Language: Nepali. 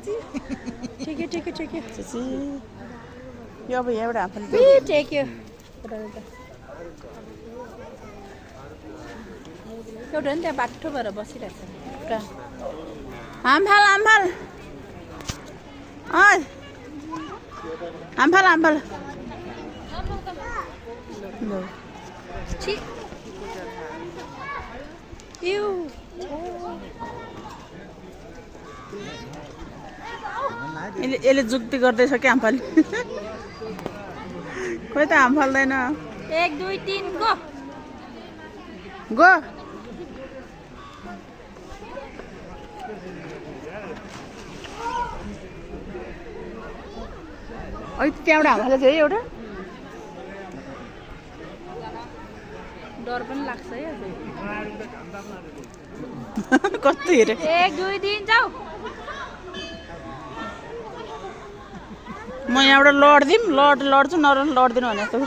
टेक्यो टेक्यो टेक्यो यो अब यहाँबाट आफूले टेक्यो एउटा नि त्यहाँ बाटो भएर बसिरहेको छ हामफाल हामफाल ओइ हामफाल हामफाल छि इउ यसले जुक्ति गर्दैछ क्या हामफाल खोइ त हामफाल्दैन 1 2 3 गो गो त्यहाँबाट हामफाले चाहिँ एउटा डर पनि लाग्छ है कस्तो हेरे 1 2 3 जाऊ म यहाँबाट लड्दिम लड्छु लड्दिनु भने जस्तो